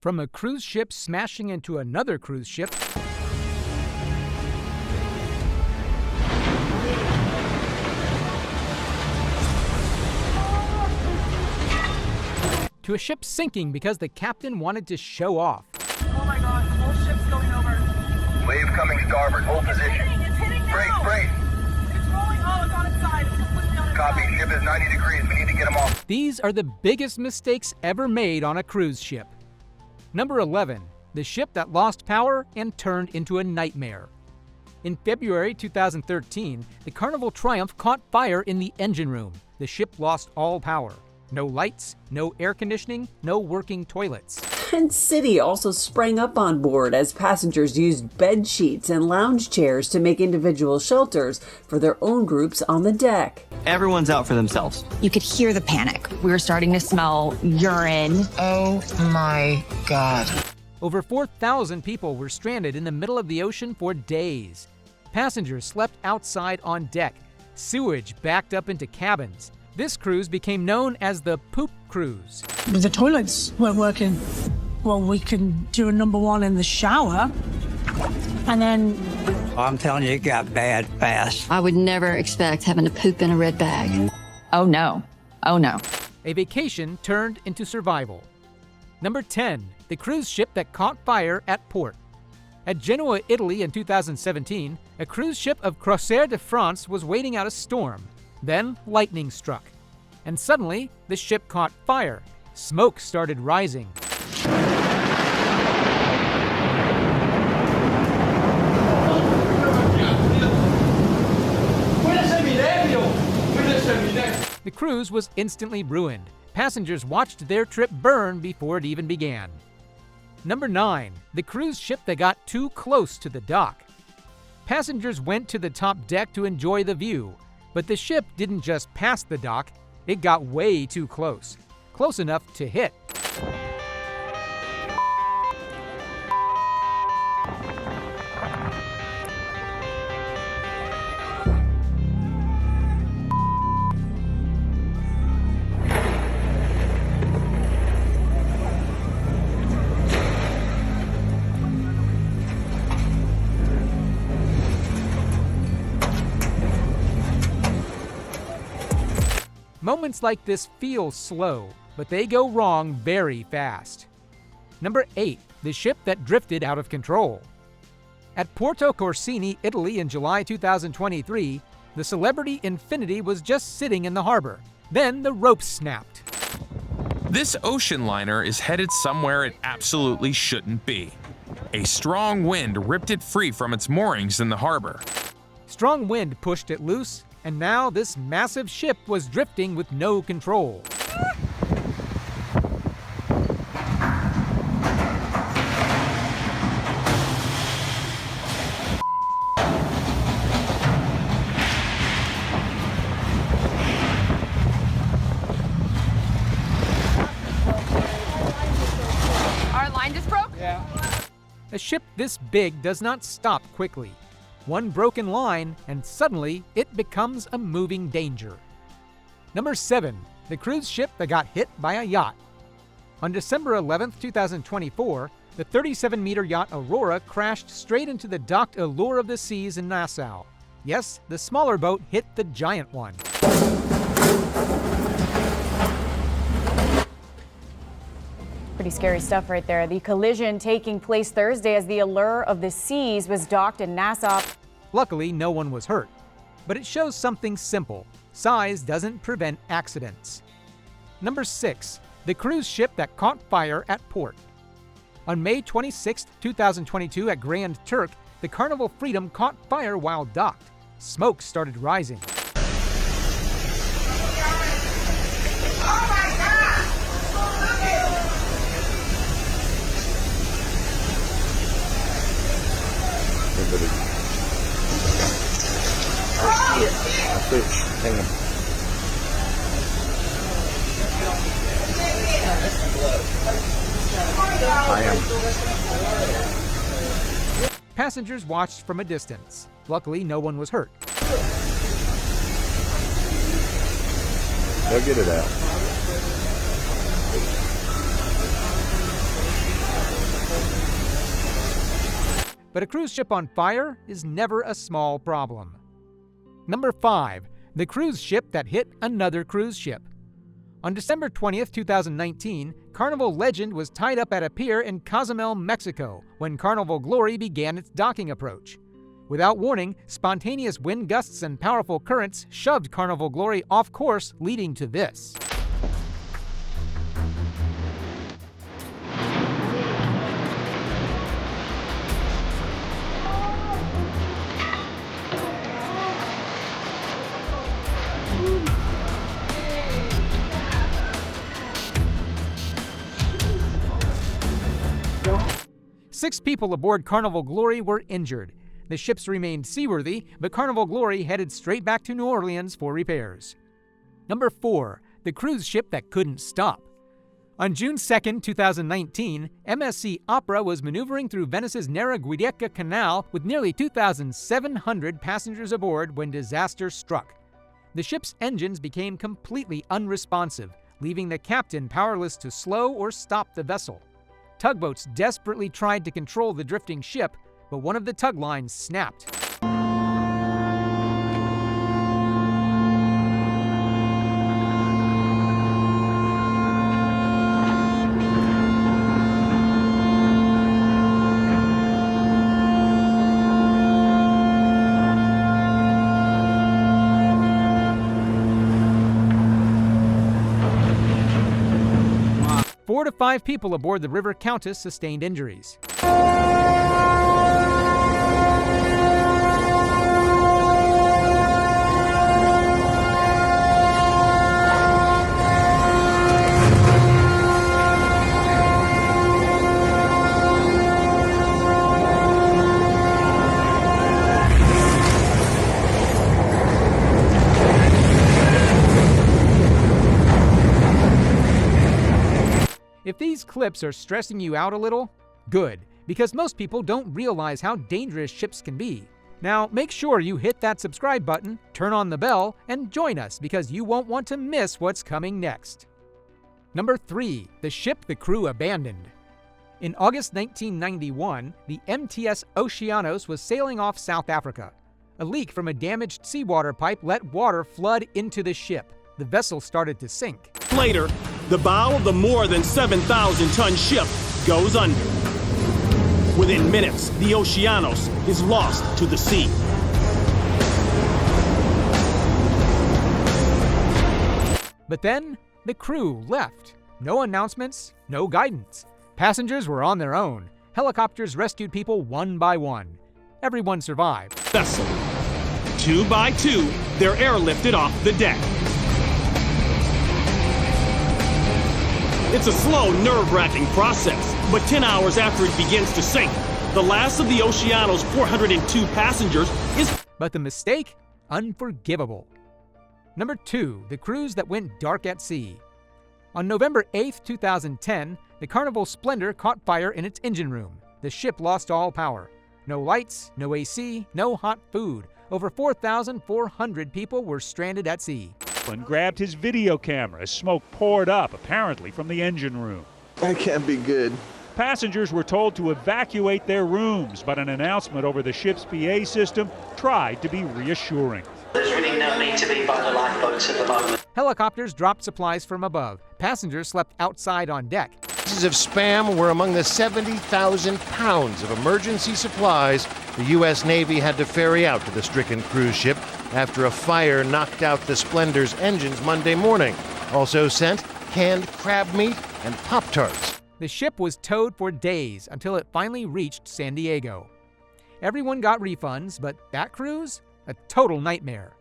From a cruise ship smashing into another cruise ship, to a ship sinking because the captain wanted to show off. Oh my god, the whole ship's going over. Wave coming starboard, hold position. It's hitting now. Brace. It's rolling. Oh, it's on its side. It's completely on its Copy, side. ship is 90 degrees. We need to get them off. These are the biggest mistakes ever made on a cruise ship. Number 11, the ship that lost power and turned into a nightmare. In February 2013, the Carnival Triumph caught fire in the engine room. The ship lost all power. No lights, no air conditioning, no working toilets. Tent City also sprang up on board as passengers used bed sheets and lounge chairs to make individual shelters for their own groups on the deck. Everyone's out for themselves. You could hear the panic. We were starting to smell urine. Oh my God. Over 4,000 people were stranded in the middle of the ocean for days. Passengers slept outside on deck. Sewage backed up into cabins. This cruise became known as the Poop Cruise. The toilets weren't working. Well, we can do a number one in the shower, and then... I'm telling you, it got bad fast. I would never expect having to poop in a red bag. Oh no. Oh no. A vacation turned into survival. Number 10, the cruise ship that caught fire at port. At Genoa, Italy in 2017, a cruise ship of Croisière de France was waiting out a storm. Then lightning struck, and suddenly the ship caught fire. Smoke started rising. The cruise was instantly ruined. Passengers watched their trip burn before it even began. Number 9, the cruise ship that got too close to the dock. Passengers went to the top deck to enjoy the view. But the ship didn't just pass the dock, it got way too close. Close enough to hit. Moments like this feel slow, but they go wrong very fast. Number 8, the ship that drifted out of control. At Porto Corsini, Italy in July 2023, the Celebrity Infinity was just sitting in the harbor. Then the rope snapped. This ocean liner is headed somewhere it absolutely shouldn't be. A strong wind ripped it free from its moorings in the harbor. Strong wind pushed it loose, and now this massive ship was drifting with no control. Our line just broke? Yeah. A ship this big does not stop quickly. One broken line, and suddenly it becomes a moving danger. Number 7, the cruise ship that got hit by a yacht. On December 11, 2024, the 37-meter yacht Aurora crashed straight into the docked Allure of the Seas in Nassau. Yes, the smaller boat hit the giant one. Pretty scary stuff right there. The collision taking place Thursday as the Allure of the Seas was docked in Nassau. Luckily, no one was hurt. But it shows something simple. Size doesn't prevent accidents. Number 6, the cruise ship that caught fire at port. On May 26, 2022 at Grand Turk, the Carnival Freedom caught fire while docked. Smoke started rising. Passengers watched from a distance. Luckily, no one was hurt. They'll get it out. but a cruise ship on fire is never a small problem. Number 5. The cruise ship that hit another cruise ship. On December 20th, 2019, Carnival Legend was tied up at a pier in Cozumel, Mexico, when Carnival Glory began its docking approach. Without warning, spontaneous wind gusts and powerful currents shoved Carnival Glory off course, leading to this. Six people aboard Carnival Glory were injured. The ships remained seaworthy, but Carnival Glory headed straight back to New Orleans for repairs. Number 4. The cruise ship that couldn't stop. On June 2, 2019, MSC Opera was maneuvering through Venice's Narra-Giudecca Canal with nearly 2,700 passengers aboard when disaster struck. The ship's engines became completely unresponsive, leaving the captain powerless to slow or stop the vessel. Tugboats desperately tried to control the drifting ship, but one of the tug lines snapped. 4 to 5 people aboard the River Countess sustained injuries. If these clips are stressing you out a little, good, because most people don't realize how dangerous ships can be. Now, make sure you hit that subscribe button, turn on the bell, and join us because you won't want to miss what's coming next. Number 3. The ship the crew abandoned. In August 1991, the MTS Oceanos was sailing off South Africa. A leak from a damaged seawater pipe let water flood into the ship. The vessel started to sink. Later, the bow of the more than 7,000-ton ship goes under. Within minutes, the Oceanos is lost to the sea. But then, the crew left. No announcements, no guidance. Passengers were on their own. Helicopters rescued people one by one. Everyone survived. Vessel. 2 by 2, they're airlifted off the deck. It's a slow, nerve-wracking process, but 10 hours after it begins to sink, the last of the Oceano's 402 passengers is... But the mistake? Unforgivable. Number 2. The cruise that went dark at sea. On November 8, 2010, the Carnival Splendor caught fire in its engine room. The ship lost all power. No lights, no AC, no hot food. Over 4,400 people were stranded at sea. And grabbed his video camera as smoke poured up, apparently from the engine room. That can't be good. Passengers were told to evacuate their rooms, but an announcement over the ship's PA system tried to be reassuring. There's really no need to be by the lifeboats at the moment. Helicopters dropped supplies from above. Passengers slept outside on deck. Pieces of Spam were among the 70,000 pounds of emergency supplies the U.S. Navy had to ferry out to the stricken cruise ship after a fire knocked out the Splendor's engines Monday morning. Also sent canned crab meat and Pop-Tarts. The ship was towed for days until it finally reached San Diego. Everyone got refunds, but that cruise? A total nightmare.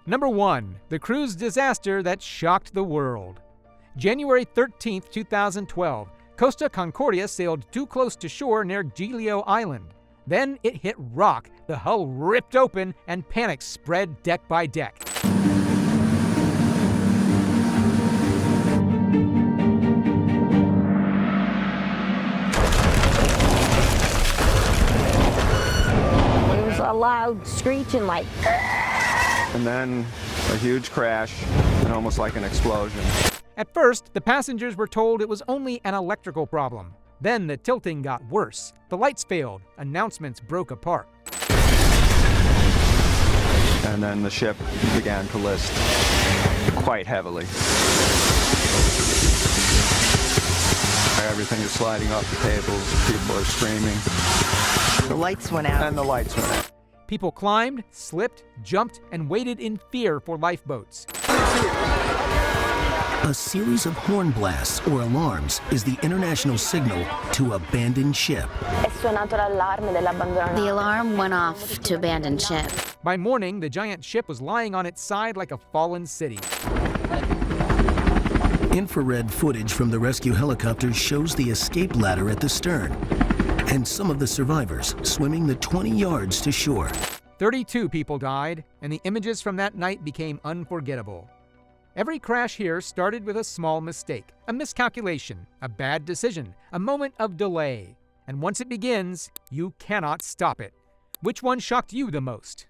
Number 1. The cruise disaster that shocked the world. January 13, 2012, Costa Concordia sailed too close to shore near Giglio Island. Then it hit rock, the hull ripped open, and panic spread deck by deck. It was a loud screeching like... And then a huge crash and almost like an explosion. At first, the passengers were told it was only an electrical problem. Then the tilting got worse. The lights failed. Announcements broke apart. And then the ship began to list quite heavily. Everything is sliding off the tables. People are screaming. The lights went out. And the lights went out. People climbed, slipped, jumped, and waited in fear for lifeboats. A series of horn blasts or alarms is the international signal to abandon ship. The alarm went off to abandon ship. By morning, the giant ship was lying on its side like a fallen city. Infrared footage from the rescue helicopters shows the escape ladder at the stern and some of the survivors swimming the 20 yards to shore. 32 people died, and the images from that night became unforgettable. Every crash here started with a small mistake, a miscalculation, a bad decision, a moment of delay. And once it begins, you cannot stop it. Which one shocked you the most?